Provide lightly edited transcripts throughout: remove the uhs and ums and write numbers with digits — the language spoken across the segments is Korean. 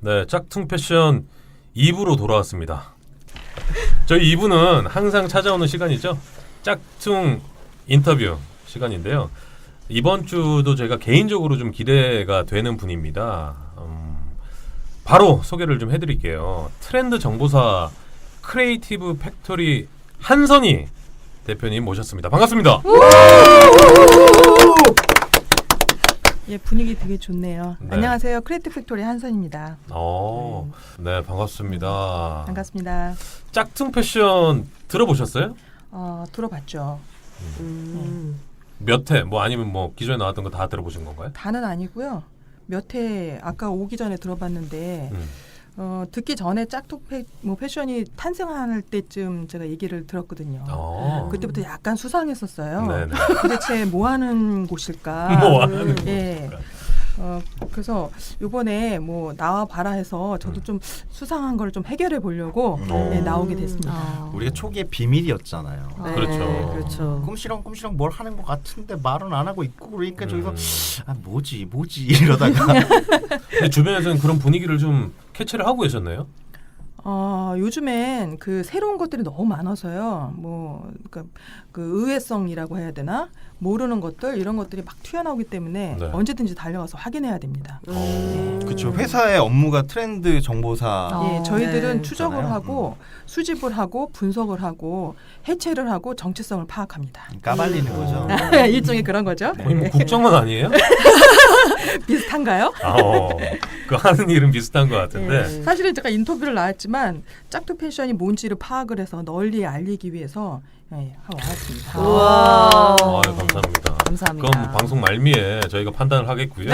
네, 짝퉁 패션 2부로 돌아왔습니다. 저희 2부는 항상 찾아오는 시간이죠. 짝퉁 인터뷰 시간인데요. 이번 주도 제가 개인적으로 좀 기대가 되는 분입니다. 바로 소개를 좀 해드릴게요. 트렌드 정보사 크리에이티브 팩토리 한선희 대표님 모셨습니다. 반갑습니다. 예, 분위기 되게 좋네요. 네. 안녕하세요. 크리에이티브 팩토리 한선입니다. 네, 반갑습니다. 반갑습니다. 짝퉁 패션 들어보셨어요? 들어봤죠. 몇 회? 뭐 아니면 뭐 기존에 나왔던 거 다 들어보신 건가요? 다는 아니고요. 몇 회 아까 오기 전에 들어봤는데 듣기 전에 짝퉁 패션이 탄생할 때쯤 제가 얘기를 들었거든요. 그때부터 약간 수상했었어요. 네네. 도대체 뭐 하는 곳일까? 뭐 하는 예. 그래서 이번에 뭐 나와 봐라 해서 저도 좀 수상한 걸 좀 해결해 보려고 나오게 됐습니다. 우리가 초기에 비밀이었잖아요. 네, 그렇죠. 꼼시렁꼼시렁 뭘 하는 것 같은데 말은 안 하고 있고 그러니까 저기서 뭐지 이러다가 근데 주변에서는 그런 분위기를 좀 캐치를 하고 계셨나요? 요즘엔 그 새로운 것들이 너무 많아서요. 뭐 그러니까 그 의외성이라고 해야 되나? 모르는 것들 이런 것들이 막 튀어나오기 때문에 네. 언제든지 달려가서 확인해야 됩니다. 그렇죠. 회사의 업무가 트렌드 정보사. 예, 저희들은 네. 추적을 있잖아요. 하고 수집을 하고 분석을 하고 해체를 하고 정체성을 파악합니다. 까발리는 거죠. 일종의 그런 거죠. 거의 뭐 국정원 아니에요? 비슷한가요? 그 하는 일은 비슷한 것 같은데. 사실은 제가 인터뷰를 나왔지만 짝퉁 패션이 뭔지를 파악을 해서 널리 알리기 위해서 하고 왔습니다. 우와. 감사합니다. 감사합니다. 그럼 방송 말미에 저희가 판단을 하겠고요.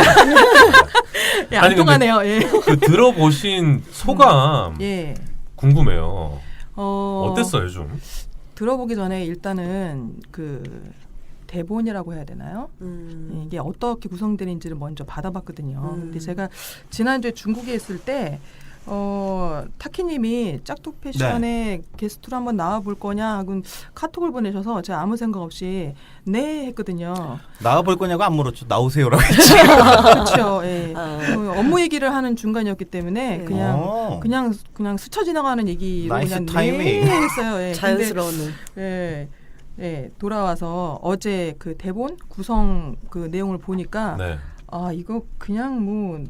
예, 안 아니, 근데 통하네요. 예. 그 들어보신 소감 예. 궁금해요. 어땠어요 좀? 들어보기 전에 일단은 그 대본이라고 해야 되나요? 이게 어떻게 구성되는지를 먼저 받아봤거든요. 근데 제가 지난주에 중국에 있을 때 타키님이 짝퉁 패션에 게스트로 한번 나와볼 거냐 하고 카톡을 보내셔서 제가 아무 생각 없이 네 했거든요. 나와볼 거냐고 안 물었죠. 나오세요라고 했지. 그렇죠. 예. 업무 얘기를 하는 중간이었기 때문에 네. 그냥 스쳐 지나가는 얘기로 나이스 그냥 타이밍. 네 했어요. 예. 자연스러운. 돌아와서 어제 그 대본 구성 그 내용을 보니까 네. 이거 그냥 뭐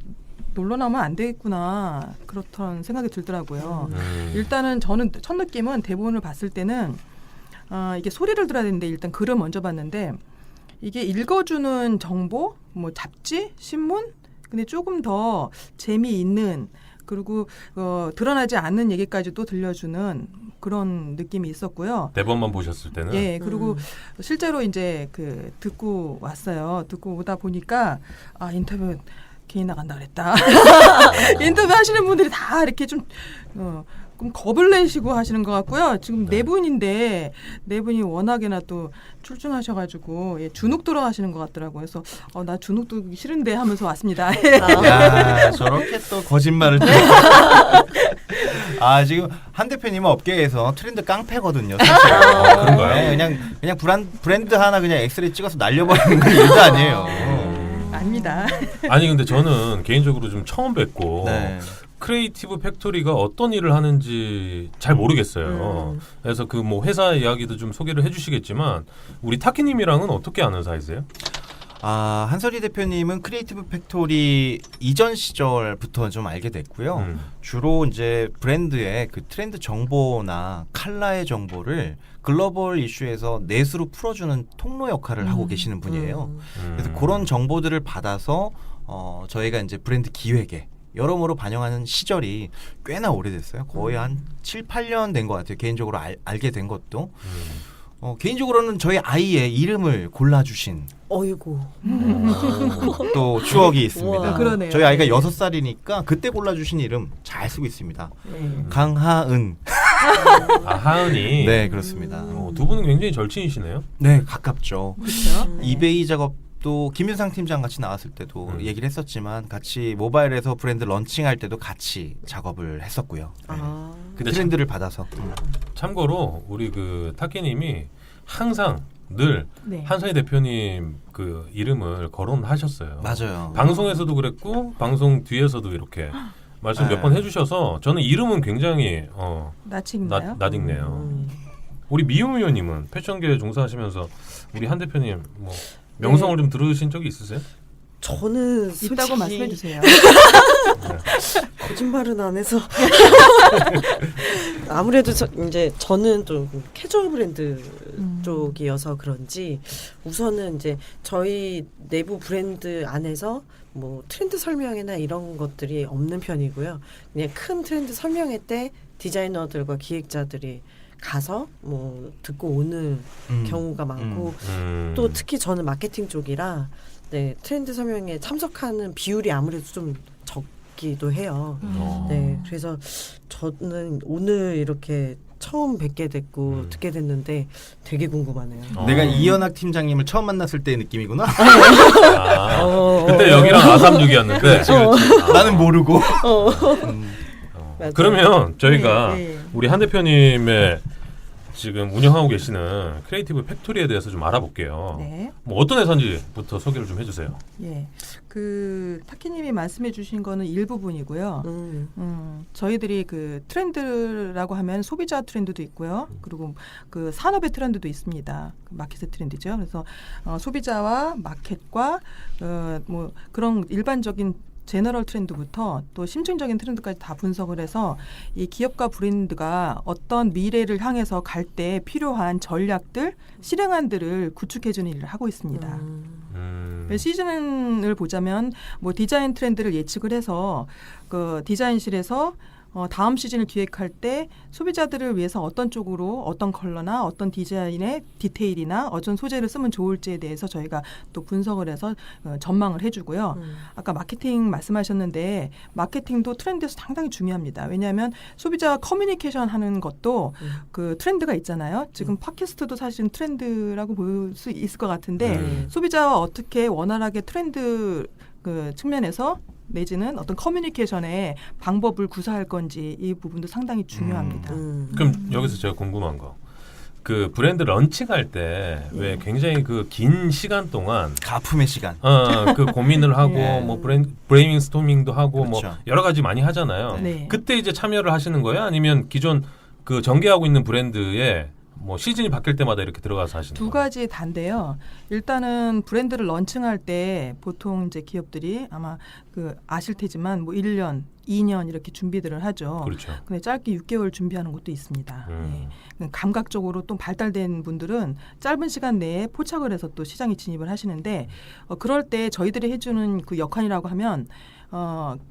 놀러 나오면 안 되겠구나 그렇던 생각이 들더라고요. 일단은 저는 첫 느낌은 대본을 봤을 때는 이게 소리를 들어야 되는데 일단 글을 먼저 봤는데 이게 읽어주는 정보, 뭐 잡지, 신문, 근데 조금 더 재미있는 그리고 드러나지 않는 얘기까지도 들려주는 그런 느낌이 있었고요. 대본만 보셨을 때는. 예, 그리고 실제로 이제 그 듣고 왔어요. 듣고 오다 보니까 인터뷰 개인 나간다 그랬다. 인터뷰 하시는 분들이 다 이렇게 좀 겁을 내시고 하시는 것 같고요. 지금 네 분인데 네 분이 워낙에나 또 출중하셔가지고 주눅 들어 하시는 것 같더라고요. 그래서 나 주눅 들기 싫은데 하면서 왔습니다. 야, 저렇게 또 거짓말을 지금 한 대표님은 업계에서 트렌드 깡패거든요. 사실. 그런가요? 네, 그냥 브랜드 하나 그냥 엑스레이 찍어서 날려버리는 건 일도 아니에요. 아닙니다. 아니 근데 저는 개인적으로 좀 처음 뵙고 네. 크리에이티브 팩토리가 어떤 일을 하는지 잘 모르겠어요. 그래서 그 뭐 회사 이야기도 좀 소개를 해주시겠지만 우리 타키님이랑은 어떻게 아는 사이세요? 한설희 대표님은 크리에이티브 팩토리 이전 시절부터 좀 알게 됐고요. 주로 이제 브랜드의 그 트렌드 정보나 컬러의 정보를 글로벌 이슈에서 넷으로 풀어주는 통로 역할을 하고 계시는 분이에요. 그래서 그런 정보들을 받아서 저희가 이제 브랜드 기획에 여러모로 반영하는 시절이 꽤나 오래됐어요. 거의 한 7, 8년 된 것 같아요. 개인적으로 알게 된 것도. 개인적으로는 저희 아이의 이름을 골라주신 어이구. 또 추억이 있습니다. 우와, 그러네요. 저희 아이가 6살이니까 그때 골라주신 이름 잘 쓰고 있습니다. 강하은. 하은이. 네, 그렇습니다. 두 분은 굉장히 절친이시네요. 네, 가깝죠. 그렇죠. 이베이 작업도 김윤상 팀장 같이 나왔을 때도 얘기를 했었지만 같이 모바일에서 브랜드 런칭할 때도 같이 작업을 했었고요. 근데 트렌드를 받아서. 참고로 우리 그 타키님이 항상 늘 네. 한선희 대표님 그 이름을 거론하셨어요. 맞아요. 방송에서도 그랬고 방송 뒤에서도 이렇게 말씀 네. 몇 번 해주셔서 저는 이름은 굉장히 낯익나요? 낯익네요. 우리 미움 의원님은 패션계에 종사하시면서 우리 한 대표님 뭐 명성을 좀 들으신 적이 있으세요? 저는 솔직히 있다고 말씀해 주세요. 거짓말은 안 해서 아무래도 이제 저는 좀 캐주얼 브랜드 쪽이어서 그런지 우선은 이제 저희 내부 브랜드 안에서 뭐 트렌드 설명회나 이런 것들이 없는 편이고요. 그냥 큰 트렌드 설명회 때 디자이너들과 기획자들이 가서 뭐 듣고 오는 경우가 많고 또 특히 저는 마케팅 쪽이라 네, 트렌드 설명회에 참석하는 비율이 아무래도 좀 적기도 해요. 네, 그래서 저는 오늘 이렇게 처음 뵙게 됐고 듣게 됐는데 되게 궁금하네요. 내가 이현학 팀장님을 처음 만났을 때의 느낌이구나. 그때 여기랑 아삼육이었는데 나는 모르고. 그러면 저희가 네, 네. 우리 한 대표님의 지금 운영하고 계시는 크리에이티브 팩토리에 대해서 좀 알아볼게요. 네. 뭐 어떤 회사인지부터 소개를 좀 해주세요. 예. 그 타키님이 말씀해 주신 거는 일부분이고요. 저희들이 그 트렌드라고 하면 소비자 트렌드도 있고요. 그리고 그 산업의 트렌드도 있습니다. 그 마켓의 트렌드죠. 그래서 소비자와 마켓과 뭐 그런 일반적인 제너럴 트렌드부터 또 심층적인 트렌드까지 다 분석을 해서 이 기업과 브랜드가 어떤 미래를 향해서 갈 때 필요한 전략들, 실행안들을 구축해주는 일을 하고 있습니다. 시즌을 보자면 뭐 디자인 트렌드를 예측을 해서 그 디자인실에서 다음 시즌을 기획할 때 소비자들을 위해서 어떤 쪽으로 어떤 컬러나 어떤 디자인의 디테일이나 어떤 소재를 쓰면 좋을지에 대해서 저희가 또 분석을 해서 전망을 해주고요. 아까 마케팅 말씀하셨는데 마케팅도 트렌드에서 상당히 중요합니다. 왜냐하면 소비자와 커뮤니케이션 하는 것도 그 트렌드가 있잖아요. 지금 팟캐스트도 사실은 트렌드라고 볼 수 있을 것 같은데 소비자와 어떻게 원활하게 트렌드 그 측면에서 내지는 어떤 커뮤니케이션의 방법을 구사할 건지 이 부분도 상당히 중요합니다. 그럼 여기서 제가 궁금한 거. 그 브랜드 런칭할 때 왜 굉장히 그 긴 시간 동안 가품의 시간. 그 고민을 하고 예. 뭐 브레인스토밍도 하고 그렇죠. 뭐 여러 가지 많이 하잖아요. 네. 그때 이제 참여를 하시는 거예요? 아니면 기존 그 전개하고 있는 브랜드에 뭐 시즌이 바뀔 때마다 이렇게 들어가서 하시는 두 거예요? 가지 단데요. 일단은 브랜드를 런칭할 때 보통 이제 기업들이 아마 그 아실 테지만 뭐 1년, 2년 이렇게 준비들을 하죠. 그렇죠. 근데 짧게 6개월 준비하는 것도 있습니다. 예. 감각적으로 또 발달된 분들은 짧은 시간 내에 포착을 해서 또 시장에 진입을 하시는데 그럴 때 저희들이 해주는 그 역할이라고 하면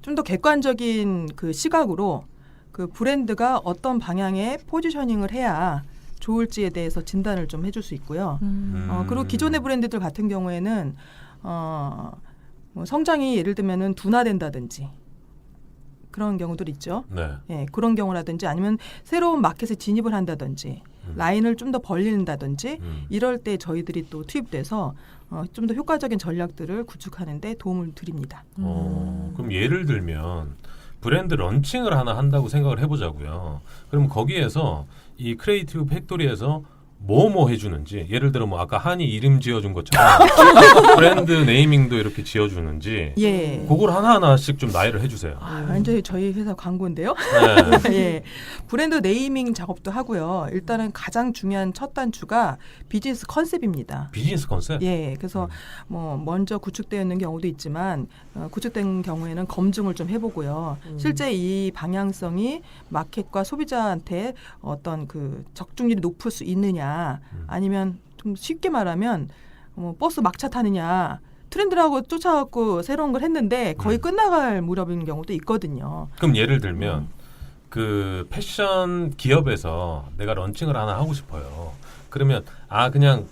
좀 더 객관적인 그 시각으로 그 브랜드가 어떤 방향의 포지셔닝을 해야 좋을지에 대해서 진단을 좀 해줄 수 있고요. 그리고 기존의 브랜드들 같은 경우에는 뭐 성장이 예를 들면은 둔화된다든지 그런 경우들 있죠. 네. 예, 그런 경우라든지 아니면 새로운 마켓에 진입을 한다든지 라인을 좀 더 벌린다든지 이럴 때 저희들이 또 투입돼서 좀 더 효과적인 전략들을 구축하는 데 도움을 드립니다. 그럼 예를 들면 브랜드 런칭을 하나 한다고 생각을 해보자고요. 그럼 거기에서 이 크리에이티브 팩토리에서 뭐 해주는지 예를 들어 뭐 아까 한이 이름 지어준 것처럼 브랜드 네이밍도 이렇게 지어주는지 예. 그걸 하나하나씩 좀 나열을 해주세요. 완전히 저희 회사 광고인데요. 네. 예. 브랜드 네이밍 작업도 하고요. 일단은 가장 중요한 첫 단추가 비즈니스 컨셉입니다. 비즈니스 컨셉? 예, 그래서 뭐 먼저 구축되어 있는 경우도 있지만 구축된 경우에는 검증을 좀 해보고요. 실제 이 방향성이 마켓과 소비자한테 어떤 그 적중률이 높을 수 있느냐, 아니면 좀 쉽게 말하면 버스 막차 타느냐. 트렌드라고 쫓아갖고 새로운 걸 했는데 거의 끝나갈 무렵인 경우도 있거든요. 그럼 예를 들면 그 패션 기업에서 내가 런칭을 하나 하고 싶어요. 그러면 그냥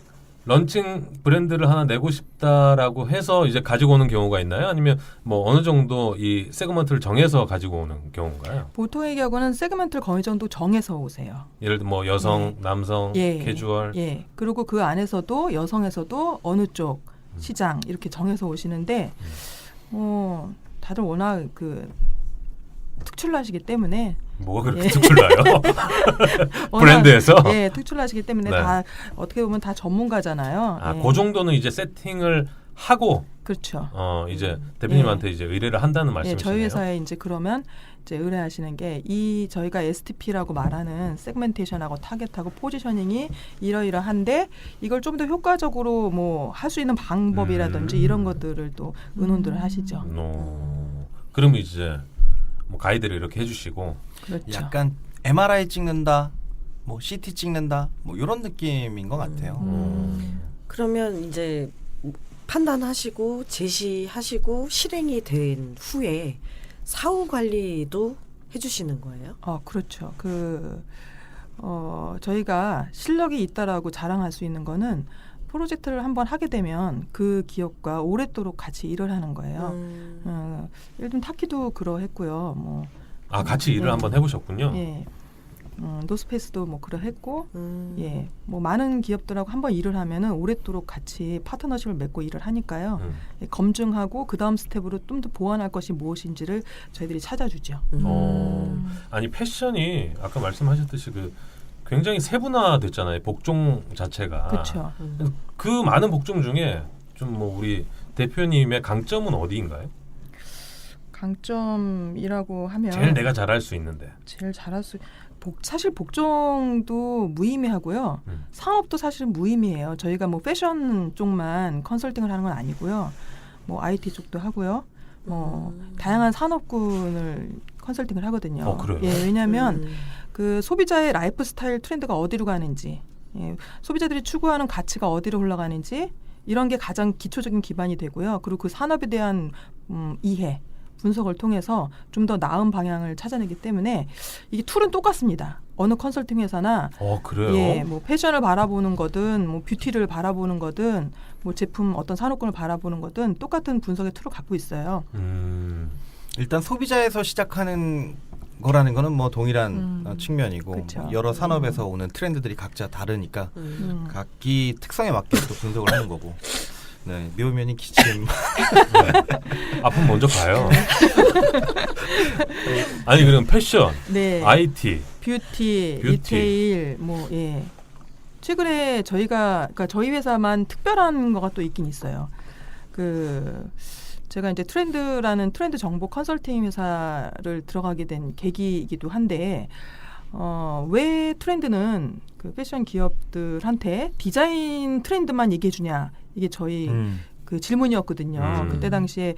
런칭 브랜드를 하나 내고 싶다라고 해서 이제 가지고 오는 경우가 있나요? 아니면 뭐 어느 정도 이 세그먼트를 정해서 가지고 오는 경우인가요? 보통의 경우는 세그먼트를 어느 정도 정해서 오세요. 예를 들어 뭐 여성, 남성, 예. 캐주얼. 예. 그리고 그 안에서도 여성에서도 어느 쪽 시장 이렇게 정해서 오시는데 다들 워낙 그 특출나시기 때문에 뭐가 그렇게 예. 특출나요? 워낙, 브랜드에서? 예, 특출나시기 때문에 네. 다 어떻게 보면 다 전문가잖아요. 예. 그 정도는 이제 세팅을 하고 그렇죠. 이제 대표님한테 이제 의뢰를 한다는 예, 말씀이시네요. 저희 회사에 이제 그러면 이제 의뢰하시는 게 이 저희가 STP라고 말하는 세그멘테이션하고 타겟하고 포지셔닝이 이러이러한데 이걸 좀 더 효과적으로 뭐 할 수 있는 방법이라든지 이런 것들을 또 의논들을 하시죠. 그러면 이제 뭐 가이드를 이렇게 해주시고 그렇죠. 약간 MRI 찍는다, 뭐 CT 찍는다, 뭐 이런 느낌인 것 같아요. 그러면 이제 판단하시고 제시하시고 실행이 된 후에 사후 관리도 해주시는 거예요? 그렇죠. 저희가 실력이 있다라고 자랑할 수 있는 거는 프로젝트를 한번 하게 되면 그 기업과 오랫도록 같이 일을 하는 거예요. 예를 들면 타키도 그러했고요. 뭐 같이 일을 한번 해보셨군요. 예. 노스페이스도 뭐 그러했고, 예, 뭐 많은 기업들하고 한번 일을 하면은 오랫도록 같이 파트너십을 맺고 일을 하니까요. 예, 검증하고 그 다음 스텝으로 좀 더 보완할 것이 무엇인지를 저희들이 찾아주죠. 아니 패션이 아까 말씀하셨듯이 굉장히 세분화됐잖아요. 복종 자체가. 그렇죠. 그 많은 복종 중에 좀 뭐 우리 대표님의 강점은 어디인가요? 강점이라고 하면 제일 내가 잘할 수 있는데. 제일 잘할 수 사실 복종도 무의미하고요. 상업도 사실은 무의미해요. 저희가 뭐 패션 쪽만 컨설팅을 하는 건 아니고요. 뭐 IT 쪽도 하고요. 뭐 다양한 산업군을 컨설팅을 하거든요. 그래요? 예, 왜냐하면 그 소비자의 라이프 스타일 트렌드가 어디로 가는지, 예, 소비자들이 추구하는 가치가 어디로 흘러가는지 이런 게 가장 기초적인 기반이 되고요. 그리고 그 산업에 대한 이해, 분석을 통해서 좀 더 나은 방향을 찾아내기 때문에 이게 툴은 똑같습니다. 어느 컨설팅 회사나 그래요? 예, 뭐 패션을 바라보는 거든 뭐 뷰티를 바라보는 거든 뭐 제품 어떤 산업군을 바라보는 거든 똑같은 분석의 툴을 갖고 있어요. 일단 소비자에서 시작하는 거라는 거는 뭐 동일한 측면이고 그쵸. 여러 산업에서 오는 트렌드들이 각자 다르니까 각기 특성에 맞게 또 분석을 하는 거고. 네, 묘면이 기침. 앞은 먼저 가요. 아니 그럼 패션, 네. IT, 뷰티, 리테일 뭐 예. 최근에 그러니까 저희 회사만 특별한 거가 또 있긴 있어요. 제가 이제 트렌드라는 트렌드 정보 컨설팅 회사를 들어가게 된 계기이기도 한데 왜 트렌드는 그 패션 기업들한테 디자인 트렌드만 얘기해 주냐 이게 저희 그 질문이었거든요. 그때 당시에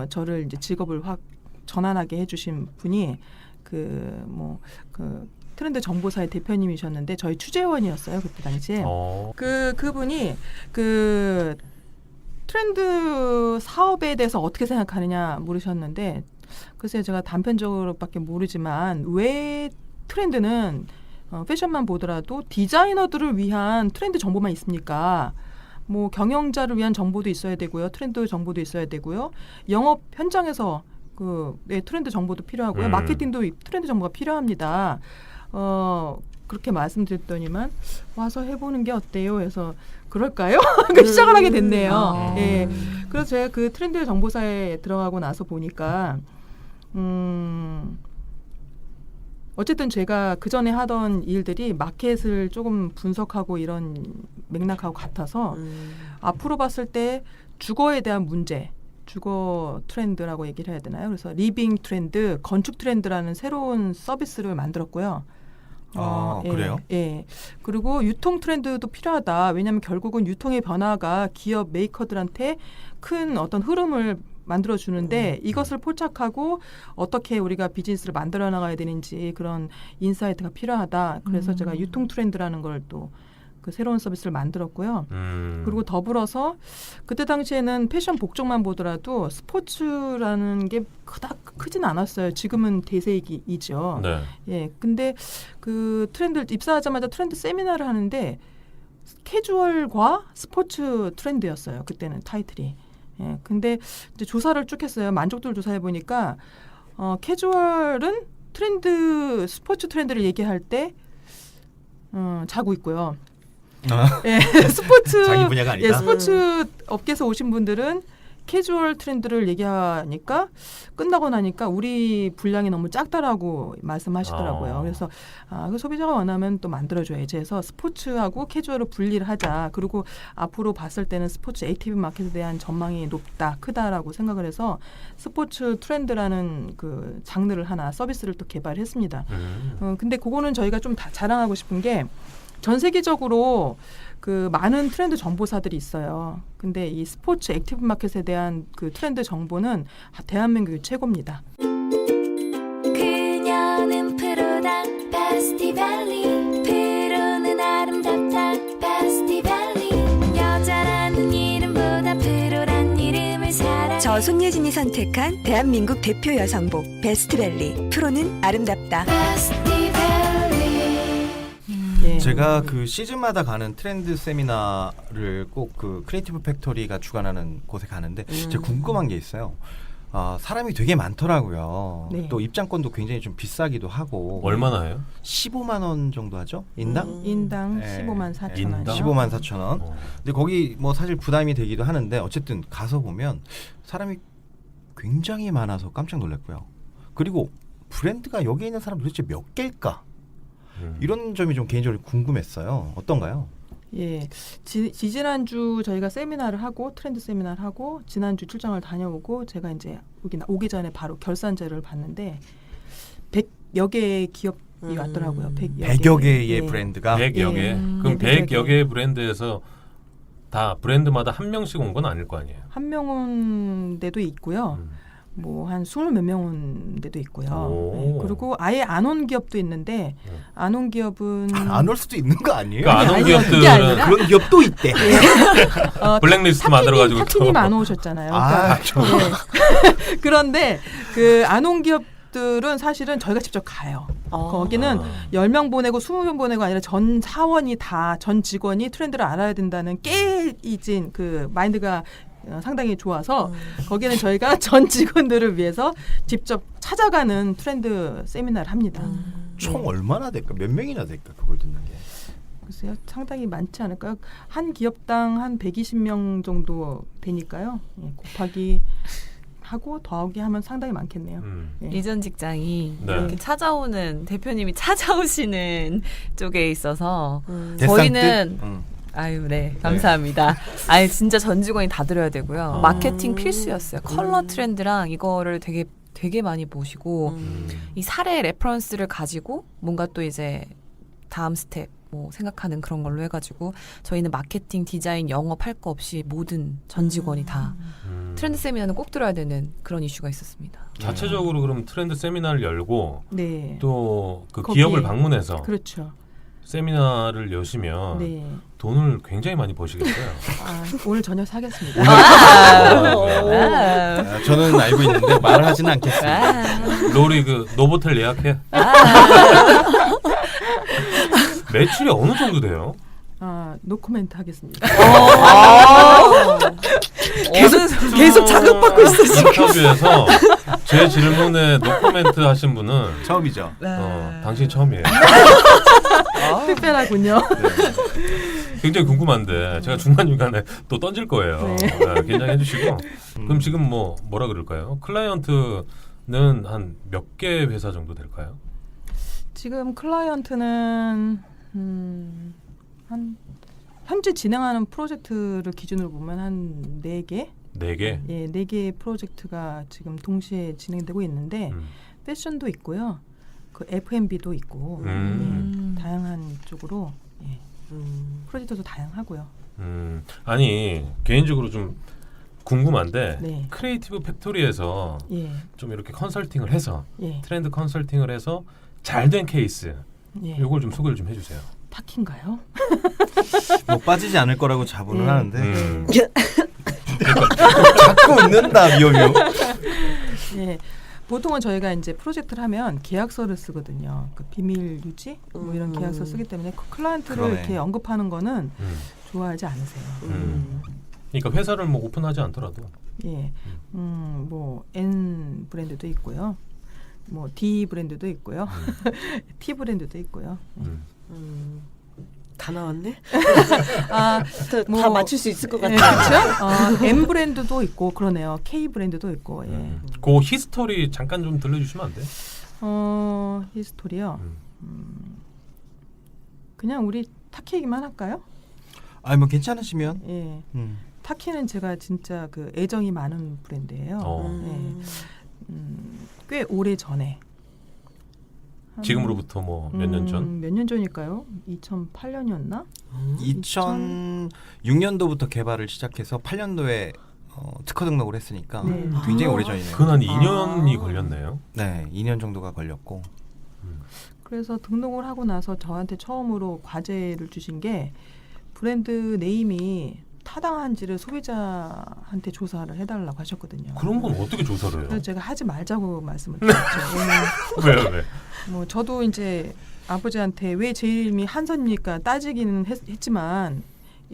저를 이제 직업을 확 전환하게 해주신 분이 트렌드 정보사의 대표님이셨는데 저희 취재원이었어요 그때 당시에. 그분이 트렌드 사업에 대해서 어떻게 생각하느냐 물으셨는데 글쎄 제가 단편적으로밖에 모르지만 왜 트렌드는 패션만 보더라도 디자이너들을 위한 트렌드 정보만 있습니까? 뭐 경영자를 위한 정보도 있어야 되고요. 트렌드 정보도 있어야 되고요. 영업 현장에서 트렌드 정보도 필요하고요. 마케팅도 트렌드 정보가 필요합니다. 그렇게 말씀드렸더니만 와서 해보는 게 어때요? 해서 그럴까요? 시작을 하게 됐네요. 예. 그래서 제가 그 트렌드 정보사에 들어가고 나서 보니까 어쨌든 제가 그 전에 하던 일들이 마켓을 조금 분석하고 이런 맥락하고 같아서 앞으로 봤을 때 주거에 대한 문제, 주거 트렌드라고 얘기를 해야 되나요? 그래서 리빙 트렌드, 건축 트렌드라는 새로운 서비스를 만들었고요. 그래요? 예. 그리고 유통 트렌드도 필요하다. 왜냐하면 결국은 유통의 변화가 기업 메이커들한테 큰 어떤 흐름을 만들어주는데 이것을 포착하고 어떻게 우리가 비즈니스를 만들어 나가야 되는지 그런 인사이트가 필요하다. 그래서 제가 유통 트렌드라는 걸 또 그 새로운 서비스를 만들었고요. 그리고 더불어서 그때 당시에는 패션 복종만 보더라도 스포츠라는 게 그닥 크진 않았어요. 지금은 대세이죠. 네. 예, 근데 그 트렌드 입사하자마자 트렌드 세미나를 하는데 캐주얼과 스포츠 트렌드였어요. 그때는 타이틀이. 예, 근데 이제 조사를 쭉 했어요. 만족도를 조사해 보니까 캐주얼은 스포츠 트렌드를 얘기할 때 자고 있고요. 예, 스포츠 자기 분야가 아니다. 예, 스포츠 업계에서 오신 분들은 캐주얼 트렌드를 얘기하니까 끝나고 나니까 우리 분량이 너무 작다라고 말씀하시더라고요. 그래서 그 소비자가 원하면 또 만들어줘야지 해서 스포츠하고 캐주얼을 분리를 하자. 그리고 앞으로 봤을 때는 스포츠 액티브 마켓에 대한 전망이 높다, 크다라고 생각을 해서 스포츠 트렌드라는 그 장르를 하나 서비스를 또 개발했습니다. 근데 그거는 저희가 좀 다 자랑하고 싶은 게 전 세계적으로 그 많은 트렌드 정보사들이 있어요. 근데 이 스포츠 액티브 마켓에 대한 그 트렌드 정보는 대한민국이 최고입니다. 그녀는 프로다 베스티밸리 프로는 아름답다 베스티밸리 여자라는 이름보다 프로란 이름을 사랑 저 손예진이 선택한 대한민국 대표 여성복 베스트밸리 프로는 아름답다. 베스티밸리 예. 제가 그 시즌마다 가는 트렌드 세미나를 꼭 그 크리에이티브 팩토리가 주관하는 곳에 가는데 제가 궁금한 게 있어요. 사람이 되게 많더라고요. 네. 또 입장권도 굉장히 좀 비싸기도 하고. 얼마나 해요? 15만 원 정도 하죠? 인당? 인당 네. 15만 4천 인당? 원. 15만 4천 원. 어. 근데 거기 뭐 사실 부담이 되기도 하는데 어쨌든 가서 보면 사람이 굉장히 많아서 깜짝 놀랐고요. 그리고 브랜드가 여기 있는 사람 도대체 몇 개일까? 이런 점이 좀 개인적으로 궁금했어요. 어떤가요? 예, 지난주 저희가 세미나를 하고 트렌드 세미나를 하고 지난주 출장을 다녀오고 제가 이제 여기 오기 전에 바로 결산제를 봤는데 100여 개의 기업이 왔더라고요. 100여 개의 예. 브랜드가 100여 개. 그럼 네, 100여 개의 브랜드에서 다 브랜드마다 한 명씩 온 건 아닐 거 아니에요. 한 명은 데도 있고요. 뭐 한 20몇 명은 데도 있고요. 오. 네, 그리고 아예 안 온 기업도 있는데 안 온 기업은 안 올 수도 있는 거 아니에요? 그러니까 안 온 아니요, 그게 기업들은 아니라 그런 기업도 있대. 블랙리스트 만들어가지고 타키님 또. 안 오셨잖아요. 아, 네. 그런데 그 안 온 기업들은 사실은 저희가 직접 가요. 거기는 10명 보내고 20명 보내고 아니라 전 사원이 다 전 직원이 트렌드를 알아야 된다는 깨이진 그 마인드가 상당히 좋아서 거기는 저희가 전 직원들을 위해서 직접 찾아가는 트렌드 세미나를 합니다. 총 얼마나 될까? 몇 명이나 될까? 그걸 듣는 게. 글쎄요, 상당히 많지 않을까요? 한 기업당 한 120명 정도 되니까요. 예, 곱하기 하고 더하기 하면 상당히 많겠네요. 예. 이전 직장이 네. 이렇게 찾아오는 대표님이 찾아오시는 쪽에 있어서 대상 저희는 뜻? 아유, 네, 감사합니다. 아유, 진짜 전 직원이 다 들어야 되고요. 마케팅 필수였어요. 컬러 트렌드랑 이거를 되게 많이 보시고 이 사례 레퍼런스를 가지고 뭔가 또 이제 다음 스텝 뭐 생각하는 그런 걸로 해가지고 저희는 마케팅, 디자인, 영업 할 거 없이 모든 전 직원이 다 트렌드 세미나는 꼭 들어야 되는 그런 이슈가 있었습니다. 자체적으로 그럼 트렌드 세미나를 열고 네. 또 그 거기에- 기업을 방문해서 그렇죠. 세미나를 여시면 네. 돈을 굉장히 많이 버시겠어요. 오늘 저녁 사겠습니다. 저는 알고 있는데 말을 하지는 않겠습니다. 로리 그 노보텔 예약해. 매출이 어느 정도 돼요? 노코멘트 하겠습니다. 계속 자극받고 있어 지금. 인터뷰에서 제 질문에 노코멘트 하신 분은 처음이죠. 당신이 처음이에요. 특별하군요. 굉장히 궁금한데 제가 중간중간에 또 던질 거예요. 네. 긴장해 주시고. 그럼 지금 뭐라 그럴까요? 클라이언트는 한 몇 개 회사 정도 될까요? 지금 클라이언트는 한 현재 진행하는 프로젝트를 기준으로 보면 한 4개? 4개? 예, 4개의 프로젝트가 지금 동시에 진행되고 있는데 패션도 있고요. 그 F&B도 있고 예, 다양한 쪽으로 예, 프로젝트도 다양하고요. 아니 개인적으로 좀 궁금한데 네. 크리에이티브 팩토리에서 예, 좀 이렇게 컨설팅을 해서 예, 트렌드 컨설팅을 해서 잘 된 케이스 예. 요걸 좀 소개를 좀 해주세요. 타키인가요? 뭐 빠지지 않을 거라고 자부는 네. 하는데 음. 자꾸 웃는다 미오미오. 예. 보통은 저희가 이제 프로젝트를 하면 계약서를 쓰거든요. 그 비밀 유지 뭐 이런 계약서 쓰기 때문에 클라이언트를 그러네. 이렇게 언급하는 거는 좋아하지 않으세요. 그러니까 회사를 뭐 오픈하지 않더라도 예, 뭐 N 브랜드도 있고요, 뭐 D 브랜드도 있고요, T 브랜드도 있고요. 다 나왔네. 아, 다 맞출 수 있을 것 예, 같아요. 그렇죠? M 브랜드도 있고 그러네요. K 브랜드도 있고. 예. 그 히스토리 잠깐 좀 들려주시면 안 돼? 히스토리요. 그냥 우리 타키 얘기만 할까요? 아니 뭐 괜찮으시면. 예. 타키는 제가 진짜 그 애정이 많은 브랜드예요. 꽤 오래 전에. 지금으로부터 뭐 몇 년 전? 몇 년 전일까요? 2008년이었나? 2006년도부터 개발을 시작해서 8년도에 특허 등록을 했으니까 네. 굉장히 아. 오래전이네요. 그건 한 2년이 걸렸네요. 네, 2년 정도가 걸렸고. 그래서 등록을 하고 나서 저한테 처음으로 과제를 주신 게 브랜드 네임이 타당한지를 소비자한테 조사를 해달라고 하셨거든요. 그런 건 어떻게 조사를 해요? 그래서 제가 하지 말자고 말씀을 드렸죠. 왜? 뭐 저도 이제 아버지한테 왜 제 이름이 한선입니까 따지기는 했지만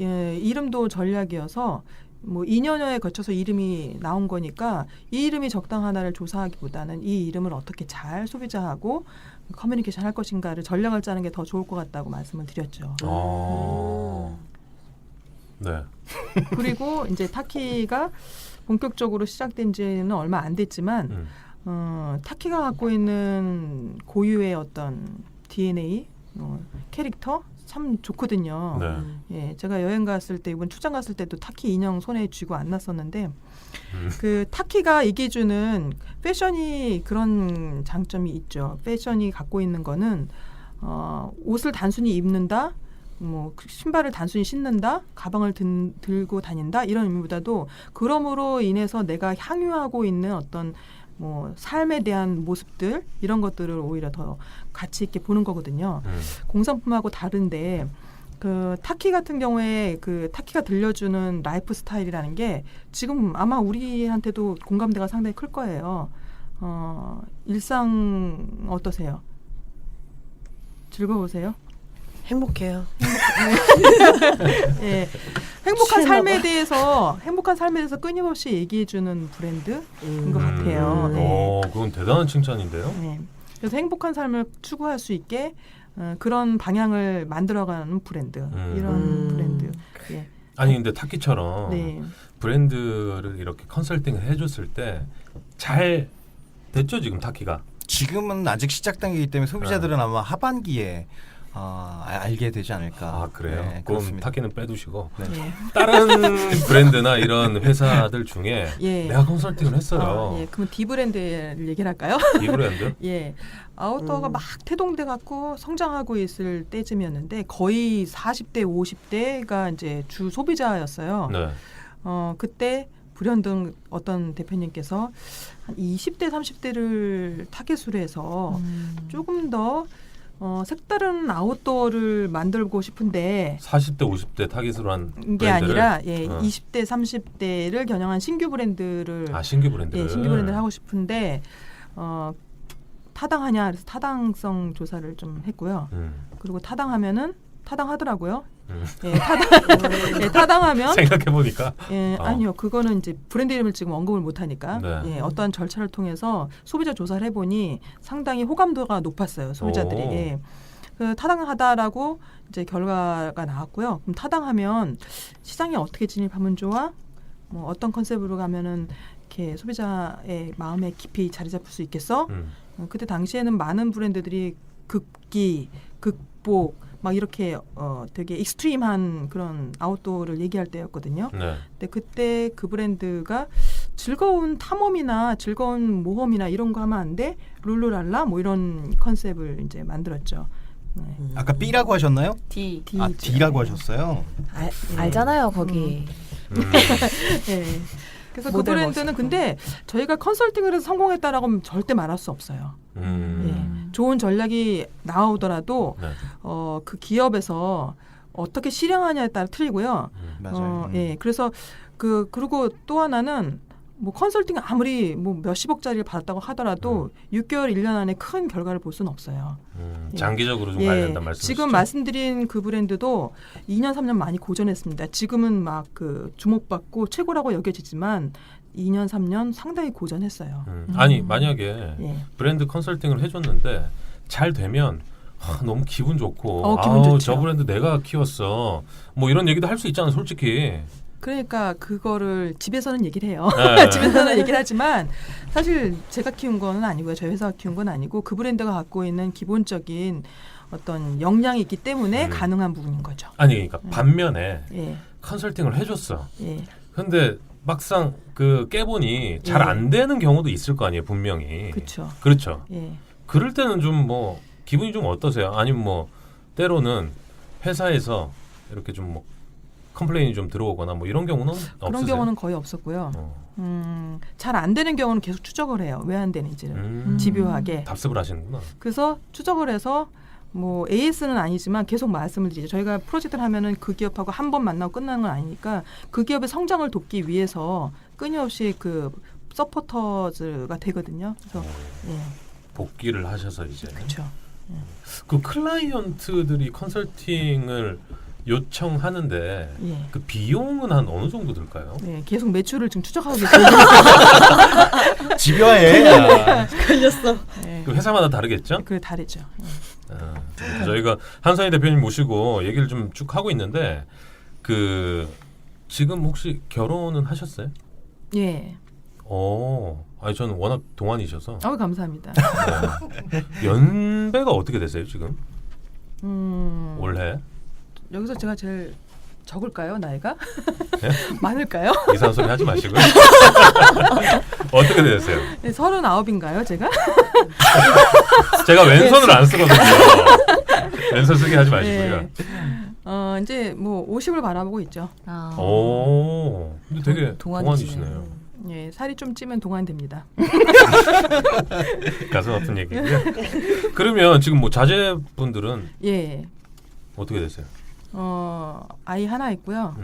예, 이름도 전략이어서 뭐 2년여에 거쳐서 이름이 나온 거니까 이 이름이 적당하나를 조사하기보다는 이 이름을 어떻게 잘 소비자하고 커뮤니케이션 할 것인가를 전략을 짜는 게 더 좋을 것 같다고 말씀을 드렸죠. 네. 그리고 이제 타키가 본격적으로 시작된 지는 얼마 안 됐지만 타키가 갖고 있는 고유의 어떤 DNA 캐릭터 참 좋거든요. 네. 예, 제가 여행 갔을 때 이번 출장 갔을 때도 타키 인형 손에 쥐고 안 났었는데 그 타키가 얘기해주는 패션이 그런 장점이 있죠. 패션이 갖고 있는 거는 옷을 단순히 입는다. 뭐 신발을 단순히 신는다, 가방을 들고 다닌다 이런 의미보다도 그럼으로 인해서 내가 향유하고 있는 어떤 뭐 삶에 대한 모습들 이런 것들을 오히려 더 가치 있게 보는 거거든요. 공산품하고 다른데 그 타키 같은 경우에 그 타키가 들려주는 라이프 스타일이라는 게 지금 아마 우리한테도 공감대가 상당히 클 거예요. 일상 어떠세요? 즐거우세요? 행복해요. 예, 행복한 삶에 대해서 끊임없이 얘기해주는 브랜드인 것 같아요. 네. 그건 대단한 칭찬인데요. 네. 그래서 행복한 삶을 추구할 수 있게 그런 방향을 만들어가는 브랜드, 이런 브랜드. 예. 아니 근데 타키처럼 네. 브랜드를 이렇게 컨설팅을 해줬을 때 잘 됐죠 지금 타키가? 지금은 아직 시작 단계이기 때문에 소비자들은 아마 하반기에 알게 되지 않을까. 아 그래요? 네, 그럼 그렇습니다. 타키는 빼두시고 네. 예. 다른 브랜드나 이런 회사들 중에 예. 내가 컨설팅을 했어요. 예. 그럼 D 브랜드를 얘기를 할까요? 이 브랜드? 예. 아웃도어가 막 태동돼 갖고 성장하고 있을 때쯤이었는데 거의 40대, 50대가 이제 주 소비자였어요. 네. 그때 불현등 어떤 대표님께서 한 20대, 30대를 타겟으로 해서 조금 더 색다른 아웃도어를 만들고 싶은데 40대, 50대 타깃으로 한 게 브랜드를? 아니라 20대, 30대를 겨냥한 신규 브랜드를 신규 브랜드를 신규 브랜드를 하고 싶은데 타당하냐 그래서 타당성 조사를 좀 했고요. 그리고 타당하더라고요. 타당하면 생각해 보니까 아니요 그거는 이제 브랜드 이름을 지금 언급을 못 하니까 네. 어떠한 절차를 통해서 소비자 조사를 해보니 상당히 호감도가 높았어요 소비자들이. 그 타당하다라고 이제 결과가 나왔고요. 그럼 타당하면 시장에 어떻게 진입하면 좋아? 뭐 어떤 컨셉으로 가면은 이렇게 소비자의 마음에 깊이 자리 잡을 수 있겠어? 그때 당시에는 많은 브랜드들이 극기, 극복 막 이렇게 되게 익스트림한 그런 아웃도어를 얘기할 때였거든요. 네. 근데 그때 그 브랜드가 즐거운 탐험이나 즐거운 모험이나 이런 거 하면 안 돼? 룰루랄라 뭐 이런 컨셉을 이제 만들었죠. 네. 아까 B라고 하셨나요? D. 아 D라고 하셨어요. 알잖아요 거기. 네. 그래서 그 모델 브랜드는 멋있고. 근데 저희가 컨설팅을 해서 성공했다라고 하면 절대 말할 수 없어요. 좋은 전략이 나오더라도 네. 그 기업에서 어떻게 실행하냐에 따라 틀리고요. 맞아요. 예. 그래서 그리고 또 하나는 뭐 컨설팅 아무리 뭐 몇십억짜리를 받았다고 하더라도 6개월, 1년 안에 큰 결과를 볼 수는 없어요. 장기적으로 좀 가야 된다는 말씀이시죠? 지금 말씀드린 그 브랜드도 2년, 3년 많이 고전했습니다. 지금은 막 그 주목받고 최고라고 여겨지지만 2년, 3년 상당히 고전했어요. 아니 만약에 예. 브랜드 컨설팅을 해줬는데 잘 되면 너무 기분 좋고 기분 좋죠. 저 브랜드 내가 키웠어. 뭐 이런 얘기도 할 수 있잖아, 솔직히. 그러니까 그거를 집에서는 얘기를 해요. 네. 집에서는 얘기를 하지만 사실 제가 키운 거는 아니고요. 저희 회사가 키운 건 아니고 그 브랜드가 갖고 있는 기본적인 어떤 역량이 있기 때문에 가능한 부분인 거죠. 아니 그러니까 반면에 예. 컨설팅을 해줬어. 예. 근데 막상 그 깨보니 잘 예. 안 되는 경우도 있을 거 아니에요, 분명히. 그렇죠. 그렇죠. 예. 그럴 때는 좀 뭐 기분이 좀 어떠세요? 아니면 뭐 때로는 회사에서 이렇게 좀 뭐 컴플레인이 좀 들어오거나 뭐 이런 경우는 없으세요? 그런 경우는 거의 없었고요. 잘 안 되는 경우는 계속 추적을 해요. 왜 안 되는지를 집요하게. 답습을 하시는구나. 그래서 추적을 해서 뭐 AS는 아니지만 계속 말씀을 드리죠. 저희가 프로젝트를 하면은 그 기업하고 한 번 만나고 끝나는 건 아니니까 그 기업의 성장을 돕기 위해서 끊임없이 그 서포터즈가 되거든요. 그래서 예, 복귀를 하셔서 이제 그렇죠. 그 클라이언트들이 컨설팅을 요청하는데 예. 그 비용은 한 어느 정도 들까요? 네, 계속 매출을 지금 추적하고 계세요. 집요해. 걸렸어. 네, 그 회사마다 다르겠죠? 그 다르죠. 저희가 한선희 대표님 모시고 얘기를 좀 쭉 하고 있는데 그 지금 혹시 결혼은 하셨어요? 예. 아니 저는 워낙 동안이셔서 감사합니다. 네. 연배가 어떻게 되세요 지금? 올해 여기서 제가 제일 적을까요, 나이가? 네? 많을까요? 이상한 소리 하지 마시고요. 어떻게 되세요? 네, 39인가요, 제가? 제가 왼손을 안 쓰거든요. 왼손 쓰게 하지 마시고요. 네. 이제 뭐 50을 바라보고 있죠. 근데 되게 동안이시네요. 동안이시네요. 예, 살이 좀 찌면 동안됩니다. 가슴 아픈 얘기고요. 그러면 지금 뭐 자제분들은 예. 어떻게 되세요? 아이 하나 있고요.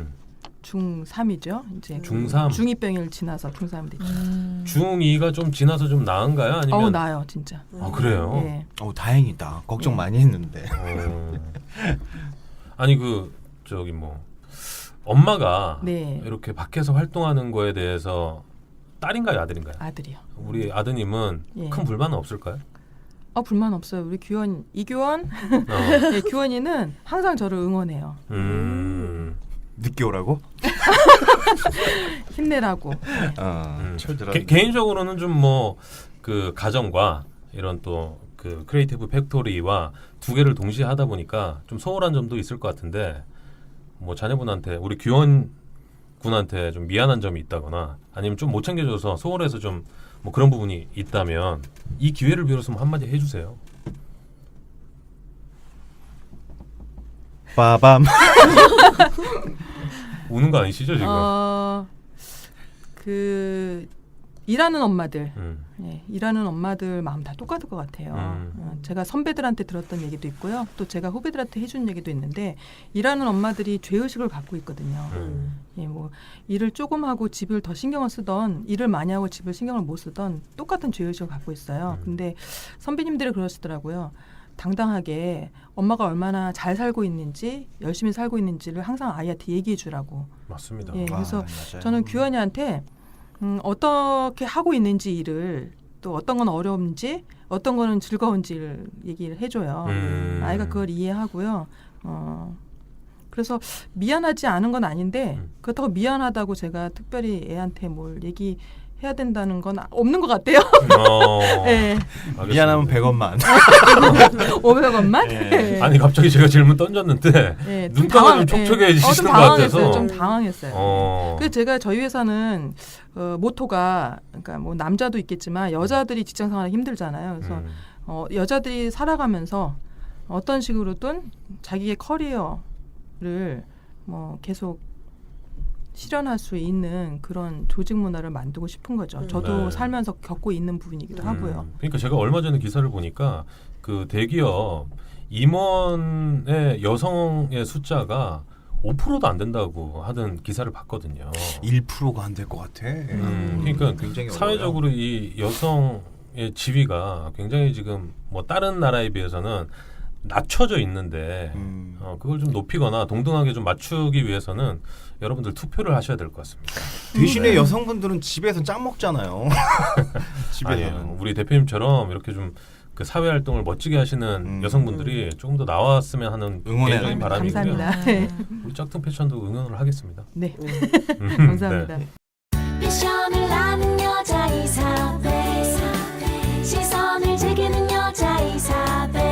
중3이죠. 이제 중3? 중2병을 지나서 중3이 됐죠. 중2가 좀 지나서 좀 나은가요? 아니면 나요, 진짜. 그래요? 예. 다행이다. 걱정 많이 했는데. 아니 그 저기 뭐 엄마가 네. 이렇게 밖에서 활동하는 거에 대해서 딸인가요, 아들인가요? 아들이요. 우리 아드님은 예. 큰 불만은 없을까요? 불만 없어요. 우리 이규원, 네, 규원이는 항상 저를 응원해요. 늦게 오라고? 힘내라고. 네. 철들어. 개인적으로는 좀 뭐 그 가정과 이런 또 그 크리에이티브 팩토리와 두 개를 동시에 하다 보니까 좀 소홀한 점도 있을 것 같은데 뭐 자녀분한테 우리 규원 군한테 좀 미안한 점이 있다거나 아니면 좀 못 챙겨줘서 소홀해서 좀 뭐 그런 부분이 있다면 이 기회를 빌어서 뭐 한마디 해주세요. 빠밤. 우는 거 아니시죠 지금? 그 일하는 엄마들, 음. 네, 일하는 엄마들 마음 다 똑같을 것 같아요. 제가 선배들한테 들었던 얘기도 있고요. 또 제가 후배들한테 해준 얘기도 있는데 일하는 엄마들이 죄의식을 갖고 있거든요. 예, 뭐 일을 조금 하고 집을 더 신경을 쓰던 일을 많이 하고 집을 신경을 못 쓰던 똑같은 죄의식을 갖고 있어요. 근데 선배님들이 그러시더라고요. 당당하게 엄마가 얼마나 잘 살고 있는지 열심히 살고 있는지를 항상 아이한테 얘기해 주라고. 맞습니다. 예, 그래서 맞아요. 저는 규현이한테 어떻게 하고 있는지 일을 또 어떤 건 어려운지 어떤 거는 즐거운지를 얘기를 해줘요. 아이가 그걸 이해하고요. 그래서 미안하지 않은 건 아닌데 그렇다고 미안하다고 제가 특별히 애한테 뭘 얘기해야 된다는 건 없는 것 같아요. 네. 미안하면 100원만. 500원만? 네. 아니 갑자기 제가 질문 던졌는데 네, 눈가가 좀 촉촉해지시는 것 같아서. 좀 당황했어요. 그래서 제가 저희 회사는 모토가 그러니까 뭐 남자도 있겠지만 여자들이 직장 생활이 힘들잖아요. 그래서 여자들이 살아가면서 어떤 식으로든 자기의 커리어를 뭐 계속 실현할 수 있는 그런 조직 문화를 만들고 싶은 거죠. 저도 네. 살면서 겪고 있는 부분이기도 하고요. 그러니까 제가 얼마 전에 기사를 보니까 그 대기업 임원의 여성의 숫자가 5%도 안 된다고 하던 기사를 봤거든요. 1%가 안 될 것 같아. 그러니까 굉장히 사회적으로 이 여성의 지위가 굉장히 지금 뭐 다른 나라에 비해서는 낮춰져 있는데 그걸 좀 높이거나 동등하게 좀 맞추기 위해서는 여러분들 투표를 하셔야 될 것 같습니다. 대신에 네. 여성분들은 집에서 짱 먹잖아요. 집에서는. 아니에요. 우리 대표님처럼 이렇게 좀 그 사회 활동을 멋지게 하시는 여성분들이 조금 더 나왔으면 하는 응원해 개인적인 바람이고요. 감사합니다. 네. 우리 짝퉁 패션도 응원을 하겠습니다. 네. 네. 감사합니다. 패션을 아는 여자 이사벨 시선을 즐기는 여자 이사벨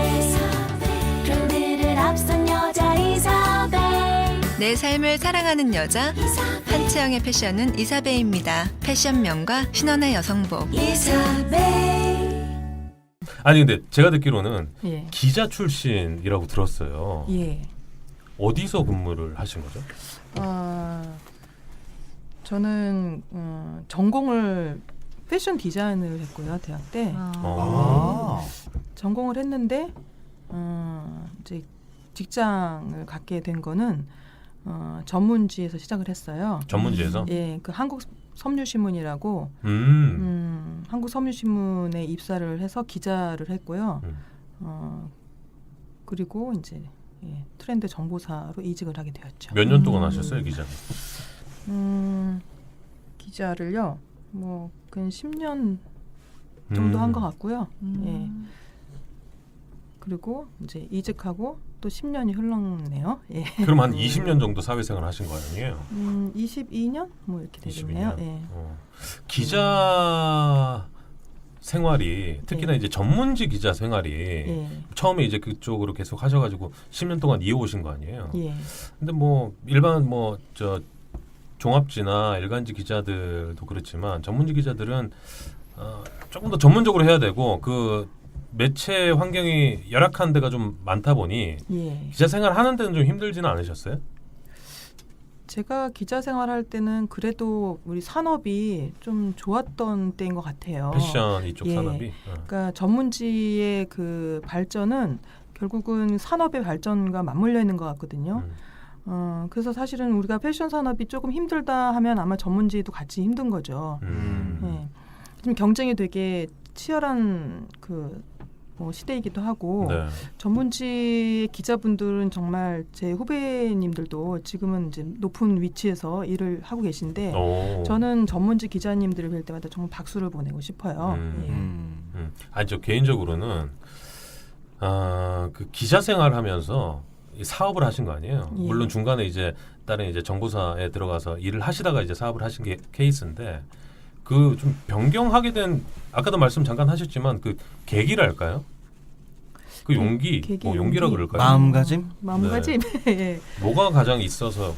트렌드를 앞선 여자 이사벨 내 삶을 사랑하는 여자 한채영의 패션은 이사베입니다. 패션명과 신혼의 여성복. 이사벨 아니 근데 제가 듣기로는 예. 기자 출신이라고 들었어요. 예. 어디서 근무를 하신 거죠? 저는 전공을 패션 디자인을 했고요, 대학 때. 아. 전공을 했는데 이제 직장을 갖게 된 거는 전문지에서 시작을 했어요. 전문지에서? 예, 그 한국 섬유신문이라고 한국 섬유신문에 입사를 해서 기자를 했고요. 그리고 이제 트렌드 정보사로 이직을 하게 되었죠. 몇 년 동안 하셨어요, 기자? 기자를요, 뭐 근 10년 정도 한 것 같고요. 예. 그리고 이제 이직하고 또 10년이 흘렀네요. 예. 그럼 한 20년 정도 사회생활 하신 거 아니에요? 22년 뭐 이렇게 되겠네요. 22년. 예. 기자 생활이 특히나 예. 이제 전문지 기자 생활이 예. 처음에 이제 그쪽으로 계속 하셔가지고 10년 동안 이어오신 거 아니에요? 예. 근데 뭐 일반 뭐 저 종합지나 일간지 기자들도 그렇지만 전문지 기자들은 조금 더 전문적으로 해야 되고 그 매체 환경이 열악한 데가 좀 많다 보니 예. 기자 생활 하는 데는 좀 힘들지는 않으셨어요? 제가 기자 생활할 때는 그래도 우리 산업이 좀 좋았던 때인 것 같아요. 패션 이쪽 예. 산업이. 그러니까 전문지의 그 발전은 결국은 산업의 발전과 맞물려 있는 것 같거든요. 그래서 사실은 우리가 패션 산업이 조금 힘들다 하면 아마 전문지도 같이 힘든 거죠. 예. 지금 경쟁이 되게 치열한 뭐 시대이기도 하고 네. 전문지 기자분들은 정말 제 후배님들도 지금은 이제 높은 위치에서 일을 하고 계신데 오. 저는 전문지 기자님들을 뵐 때마다 정말 박수를 보내고 싶어요. 예. 아니 저 개인적으로는 그 기자 생활하면서 이 사업을 하신 거 아니에요? 예. 물론 중간에 이제 다른 이제 정보사에 들어가서 일을 하시다가 이제 사업을 하신 게 케이스인데 그 좀 변경하게 된 아까도 말씀 잠깐 하셨지만 그 계기랄까요? 그 용기, 계기, 뭐 용기라 용기. 그럴까요? 마음가짐? 마음가짐. 예. 뭐가 가장 있어서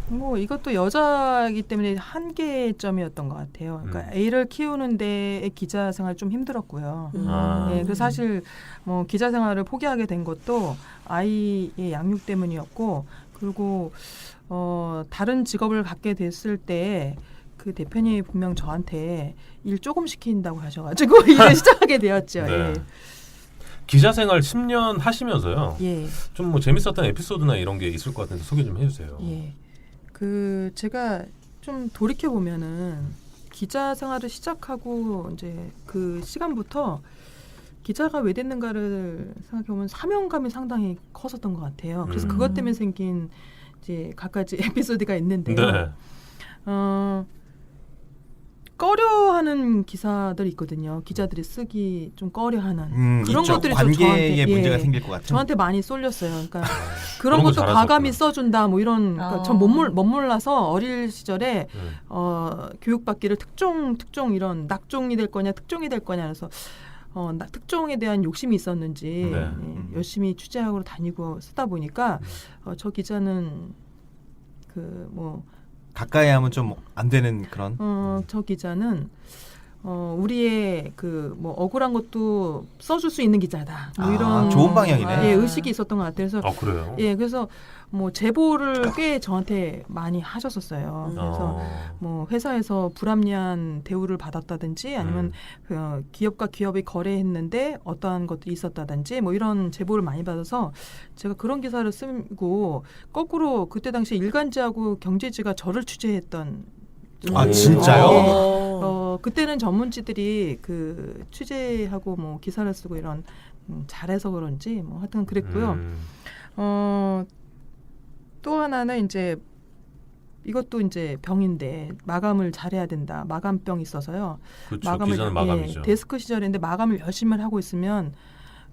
뭐 이것도 여자이기 때문에 한계점이었던 것 같아요. 그러니까 애를 키우는 데의 기자 생활 좀 힘들었고요. 예, 그래서 사실 뭐 기자 생활을 포기하게 된 것도 아이의 양육 때문이었고, 그리고 다른 직업을 갖게 됐을 때 그 대표님이 분명 저한테 일 조금 시킨다고 하셔가지고 일을 시작하게 되었죠. 네. 예. 기자 생활 10년 하시면서요. 예. 좀 뭐 재밌었던 에피소드나 이런 게 있을 것 같은데 소개 좀 해주세요. 예. 제가 좀 돌이켜 보면은 기자 생활을 시작하고 이제 그 시간부터 기자가 왜 됐는가를 생각해 보면 사명감이 상당히 컸었던 것 같아요. 그래서 그것 때문에 생긴 이제 갖가지 에피소드가 있는데요. 네. 꺼려하는 기사들이 있거든요. 기자들이 쓰기 좀 꺼려하는 그런 있죠. 것들이 좀 관계에 저한테, 문제가 생길 것 같은. 저한테 많이 쏠렸어요. 그러니까 그런 그런 거 것도 과감히 잘하셨구나. 써준다 뭐 이런. 그러니까 전 멋몰라서 어릴 시절에 교육받기를 특종 이런 낙종이 될 거냐 특종이 될 거냐 그래서 특종에 대한 욕심이 있었는지 네. 예, 열심히 취재하고 다니고 쓰다 보니까 저 기자는 가까이 하면 좀 안 되는 그런. 저 기자는 우리의 뭐 억울한 것도 써줄 수 있는 기자다. 뭐 이런 좋은 방향이네. 예, 의식이 있었던 것 같아요. 그래서 그래요? 예, 그래서 뭐 제보를 꽤 저한테 많이 하셨었어요. 그래서 뭐 회사에서 불합리한 대우를 받았다든지 아니면 기업과 기업이 거래했는데 어떠한 것들이 있었다든지 뭐 이런 제보를 많이 받아서 제가 그런 기사를 쓰고 거꾸로 그때 당시 일간지하고 경제지가 저를 취재했던 아, 진짜요? 네. 그때는 전문지들이 그 취재하고 뭐 기사를 쓰고 이런 잘해서 그런지 뭐 하여튼 그랬고요. 또 하나는 이제 이것도 이제 병인데 마감을 잘해야 된다. 마감병이 있어서요. 그렇죠. 기자는 마감이죠. 데스크 시절인데 마감을 열심히 하고 있으면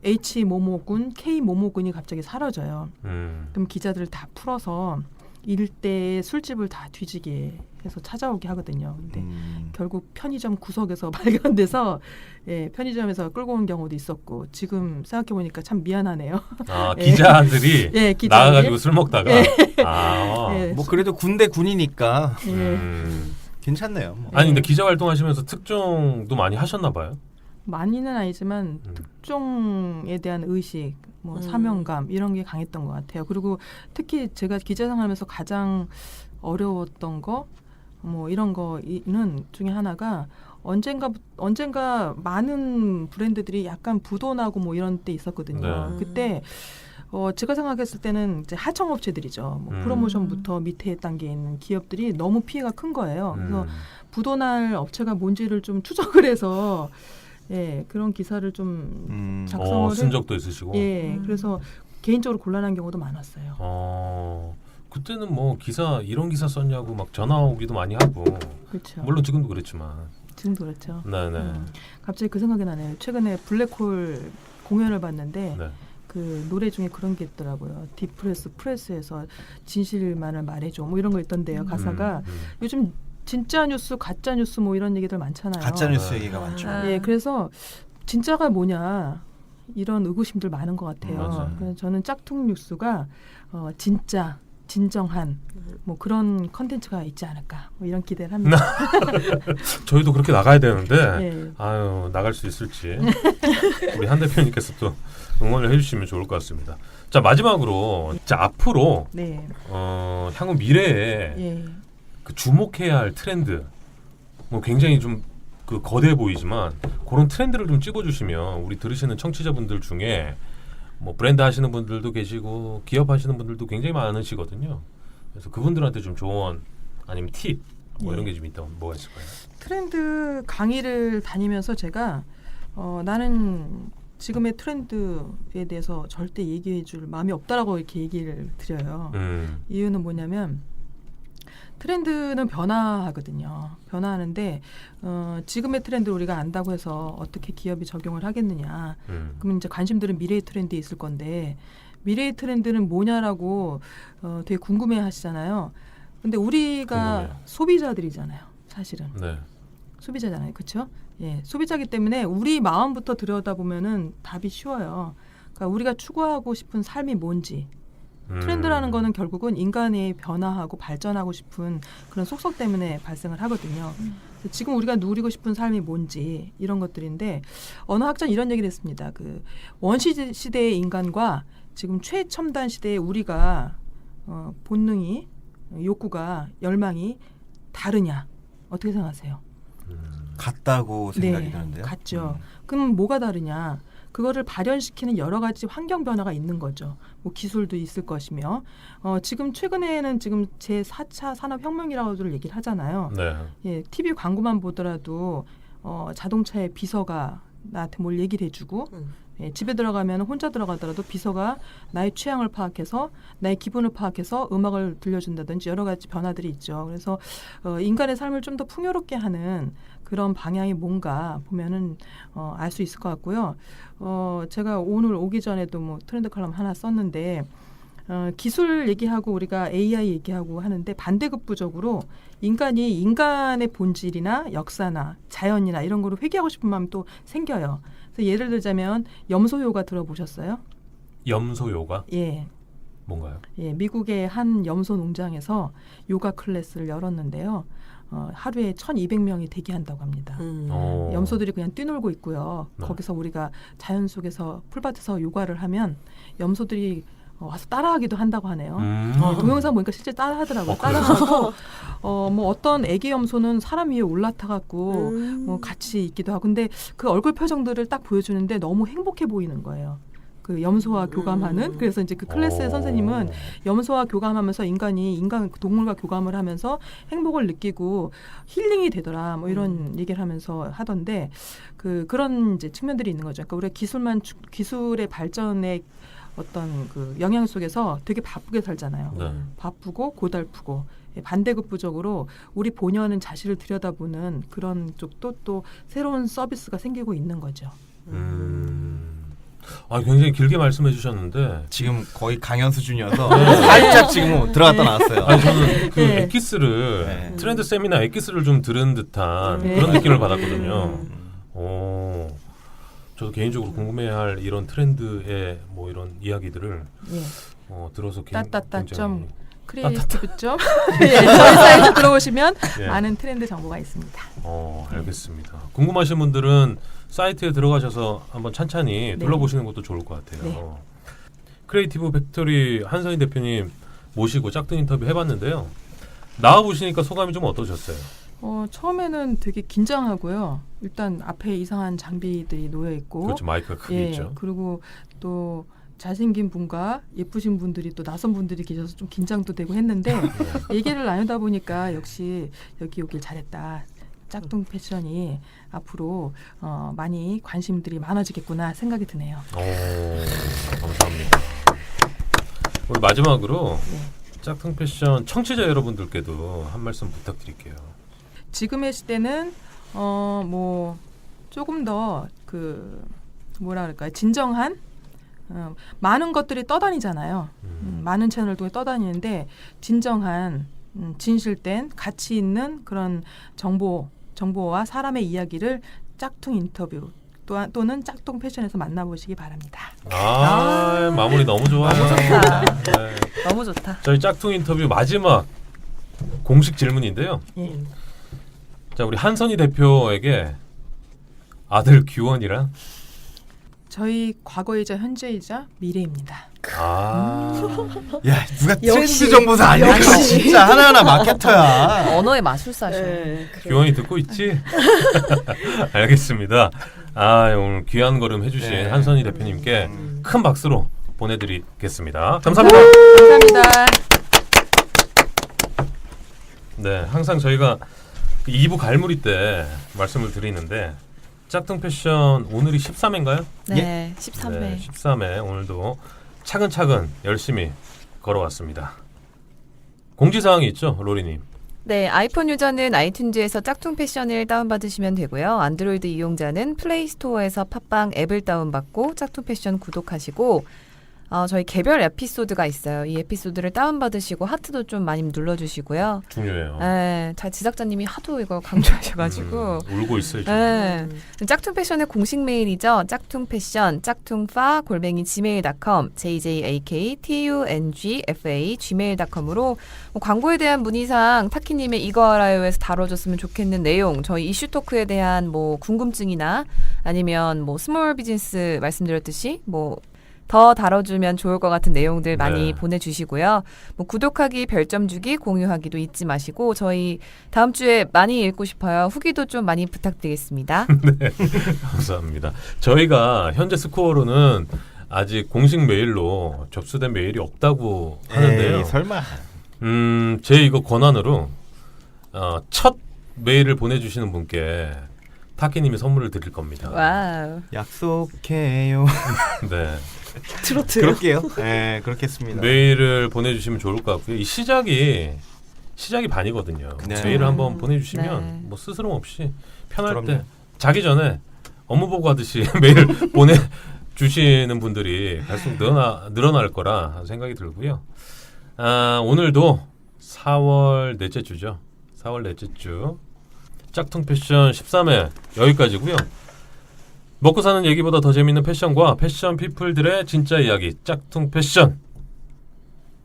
H 모모군, K 모모군이 갑자기 사라져요. 그럼 기자들을 다 풀어서 일대에 술집을 다 뒤지게 해서 찾아오게 하거든요. 근데 결국 편의점 구석에서 발견돼서 예, 편의점에서 끌고 온 경우도 있었고 지금 생각해 보니까 참 미안하네요. 아, 기자들이 예, 기자들이? 나가가지고 술 먹다가 예. 뭐 그래도 군대 군이니까 예. 괜찮네요. 뭐. 아니 근데 기자 활동하시면서 특종도 많이 하셨나 봐요. 많이는 아니지만 특종에 대한 의식, 뭐 사명감 이런 게 강했던 것 같아요. 그리고 특히 제가 기자 생활하면서 가장 어려웠던 거, 뭐 이런 거는 중에 하나가 언젠가 많은 브랜드들이 약간 부도나고 뭐 이런 때 있었거든요. 네. 그때 제가 생각했을 때는 이제 하청업체들이죠. 뭐 프로모션부터 밑에 단계에 있는 기업들이 너무 피해가 큰 거예요. 그래서 부도날 업체가 뭔지를 좀 추적을 해서 예, 그런 기사를 좀 작성을 쓴 적도 있으시고. 예, 그래서 개인적으로 곤란한 경우도 많았어요. 그때는 뭐 기사 이런 기사 썼냐고 막 전화 오기도 많이 하고. 그렇죠. 물론 지금도 그렇지만. 지금도 그렇죠. 네네. 갑자기 그 생각이 나네요. 최근에 블랙홀 공연을 봤는데 네. 그 노래 중에 그런 게 있더라고요. 프레스에서 진실만을 말해줘. 뭐 이런 거 있던데요. 가사가 요즘 진짜 뉴스, 가짜 뉴스 뭐 이런 얘기들 많잖아요. 가짜 뉴스 얘기가 많죠. 예, 그래서 진짜가 뭐냐 이런 의구심들 많은 것 같아요. 맞아요. 그래서 저는 짝퉁 뉴스가 진짜, 진정한 뭐 그런 컨텐츠가 있지 않을까 뭐 이런 기대를 합니다. 저희도 그렇게 나가야 되는데 예. 아유 나갈 수 있을지 우리 한 대표님께서 또 응원을 해주시면 좋을 것 같습니다. 자 마지막으로 자 앞으로 네. 향후 미래에 예. 그 주목해야 할 트렌드 뭐 굉장히 좀 그 거대해 보이지만 그런 트렌드를 좀 찍어주시면 우리 들으시는 청취자분들 중에 뭐 브랜드 하시는 분들도 계시고 기업 하시는 분들도 굉장히 많으시거든요. 그래서 그분들한테 좀 조언 아니면 팁 뭐 이런 게 좀 있다면 뭐가 있을까요? 트렌드 강의를 다니면서 제가 나는 지금의 트렌드에 대해서 절대 얘기해줄 마음이 없다라고 이렇게 얘기를 드려요. 이유는 뭐냐면 트렌드는 변화하거든요. 변화하는데 지금의 트렌드를 우리가 안다고 해서 어떻게 기업이 적용을 하겠느냐. 그럼 이제 관심들은 미래의 트렌드에 있을 건데 미래의 트렌드는 뭐냐라고 되게 궁금해하시잖아요. 근데 우리가 궁금해요. 소비자들이잖아요. 사실은 네. 소비자잖아요, 그렇죠? 예, 소비자기 때문에 우리 마음부터 들여다보면은 답이 쉬워요. 그러니까 우리가 추구하고 싶은 삶이 뭔지. 트렌드라는 거는 결국은 인간의 변화하고 발전하고 싶은 그런 속성 때문에 발생을 하거든요. 지금 우리가 누리고 싶은 삶이 뭔지 이런 것들인데 어느 학자는 이런 얘기를 했습니다. 그 원시 시대의 인간과 지금 최첨단 시대의 우리가 본능이 욕구가 열망이 다르냐 어떻게 생각하세요? 같다고 생각이 네, 드는데요. 같죠. 그럼 뭐가 다르냐? 그거를 발현시키는 여러 가지 환경 변화가 있는 거죠. 뭐 기술도 있을 것이며 지금 최근에는 지금 제4차 산업혁명이라고들 얘기를 하잖아요. 네. 예, TV 광고만 보더라도 자동차의 비서가 나한테 뭘 얘기를 해주고 예, 집에 들어가면 혼자 들어가더라도 비서가 나의 취향을 파악해서 나의 기분을 파악해서 음악을 들려준다든지 여러 가지 변화들이 있죠. 그래서 인간의 삶을 좀 더 풍요롭게 하는 그런 방향이 뭔가 보면은 알 수 있을 것 같고요. 제가 오늘 오기 전에도 뭐 트렌드 칼럼 하나 썼는데 기술 얘기하고 우리가 AI 얘기하고 하는데 반대급부적으로 인간이 인간의 본질이나 역사나 자연이나 이런 거를 회귀하고 싶은 마음 또 생겨요. 그래서 예를 들자면 염소 요가 들어보셨어요? 염소 요가 예. 뭔가요? 예, 미국의 한 염소 농장에서 요가 클래스를 열었는데요. 하루에 1,200명이 대기한다고 합니다. 염소들이 그냥 뛰놀고 있고요. 네. 거기서 우리가 자연 속에서 풀밭에서 요가를 하면 염소들이 와서 따라하기도 한다고 하네요. 동영상 보니까 실제 따라하더라고요. 따라하고 뭐 어떤 애기 염소는 사람 위에 올라타갖고 뭐 같이 있기도 하고 근데 그 얼굴 표정들을 딱 보여주는데 너무 행복해 보이는 거예요. 그 염소와 교감하는 그래서 이제 그 클래스의 선생님은 염소와 교감하면서 인간 동물과 교감을 하면서 행복을 느끼고 힐링이 되더라 뭐 이런 얘기를 하면서 하던데 그런 이제 측면들이 있는 거죠. 그러니까 우리가 기술의 발전의 어떤 그 영향 속에서 되게 바쁘게 살잖아요. 네. 바쁘고 고달프고 반대급부적으로 우리 본연은 자신을 들여다보는 그런 쪽도 또 새로운 서비스가 생기고 있는 거죠. 굉장히 길게 말씀해 주셨는데 지금 거의 강연 수준이어서 살짝 지금 들어갔다 나왔어요. 아니 저는 그 네. 엑기스를 네. 트렌드 세미나 엑기스를 좀 들은 듯한 네. 그런 느낌을 받았거든요. 저도 개인적으로 궁금해할 이런 트렌드의 뭐 이런 이야기들을 예. 들어서 따따따.크리에이티브 점 저희 사이트 들어오시면 예. 많은 트렌드 정보가 있습니다. 알겠습니다. 궁금하신 분들은 사이트에 들어가셔서 한번 찬찬히 네. 둘러보시는 것도 좋을 것 같아요. 네. 크리에이티브 팩토리 한선희 대표님 모시고 짝퉁 인터뷰 해봤는데요. 나와 보시니까 소감이 좀 어떠셨어요? 처음에는 되게 긴장하고요. 일단 앞에 이상한 장비들이 놓여 있고, 그렇죠, 마이크가 크게 있죠. 그리고 또 잘생긴 분과 예쁘신 분들이 또 낯선 분들이 계셔서 좀 긴장도 되고 했는데 얘기를 나누다 보니까 역시 여기 오길 잘했다. 짝퉁 패션이 앞으로 많이 관심들이 많아지겠구나 생각이 드네요. 감사합니다. 우리 마지막으로 네. 짝퉁 패션 청취자 여러분들께도 한 말씀 부탁드릴게요. 지금의 시대는 뭐 조금 더 뭐라 그럴까요? 진정한 많은 것들이 떠다니잖아요. 많은 채널을 통해 떠다니는데 진정한 진실된 가치 있는 그런 정보와 사람의 이야기를 짝퉁 인터뷰 또는 짝퉁 패션에서 만나보시기 바랍니다. 마무리 너무 좋아요. 너무 좋다. 네. 너무 좋다. 저희 짝퉁 인터뷰 마지막 공식 질문인데요. 예. 자, 우리 한선희 대표에게 아들 규원이랑 저희 과거이자 현재이자 미래입니다. 야 누가 트렌드 역시. 정보사 아니야? 진짜 하나하나 마케터야. 언어의 마술사셔. 네, 규원이 듣고 있지? 알겠습니다. 오늘 귀한 걸음 해주신 네. 한선희 대표님께 큰 박수로 보내드리겠습니다. 감사합니다. 감사합니다. 네, 항상 저희가 2부 갈무리 때 말씀을 드리는데 짝퉁 패션 오늘이 13회인가요? 네, 13회. 네, 13회 오늘도 차근차근 열심히 걸어왔습니다. 공지사항이 있죠, 로리님? 네, 아이폰 유저는 아이튠즈에서 짝퉁 패션을 다운받으시면 되고요. 안드로이드 이용자는 플레이스토어에서 팟빵 앱을 다운받고 짝퉁 패션 구독하시고 저희 개별 에피소드가 있어요. 이 에피소드를 다운받으시고 하트도 좀 많이 눌러주시고요. 중요해요. 네, 제작자님이 하도 이거 강조하셔가지고 울고 있어요, 지금. 네. 짝퉁 패션의 공식 메일이죠. 짝퉁 패션 짝퉁파@gmail.com JJAKTUNGFA@gmail.com으로 광고에 대한 문의사항 타키님의 이거 알아요에서 다뤄줬으면 좋겠는 내용, 저희 이슈 토크에 대한 뭐 궁금증이나 아니면 뭐 스몰 비즈니스 말씀드렸듯이 뭐 더 다뤄주면 좋을 것 같은 내용들 많이 네. 보내주시고요. 뭐 구독하기, 별점 주기, 공유하기도 잊지 마시고 저희 다음 주에 많이 읽고 싶어요. 후기도 좀 많이 부탁드리겠습니다. 감사합니다. 저희가 현재 스코어로는 아직 공식 메일로 접수된 메일이 없다고 하는데요. 에이, 설마. 제 이거 권한으로 첫 메일을 보내주시는 분께 타키님이 선물을 드릴 겁니다. 와우. 약속해요. 네. 트로트. 그럴게요. 네, 그렇겠습니다. 메일을 보내주시면 좋을 것 같고요. 이 시작이 반이거든요. 네. 메일을 한번 보내주시면 네. 뭐 스스럼 없이 편할 그럼요. 때 자기 전에 업무 보고 하듯이 메일 보내주시는 분들이 갈수록 늘어날 거라 생각이 들고요. 오늘도 4월 넷째 주죠. 4월 넷째 주 짝퉁 패션 13회 여기까지고요. 먹고 사는 얘기보다 더 재밌는 패션과 패션 피플들의 진짜 이야기 짝퉁 패션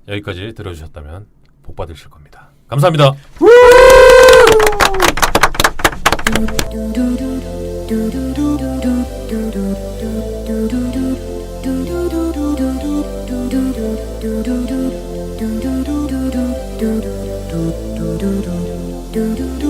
여기까지 들어주셨다면 복 받으실 겁니다. 감사합니다. do do do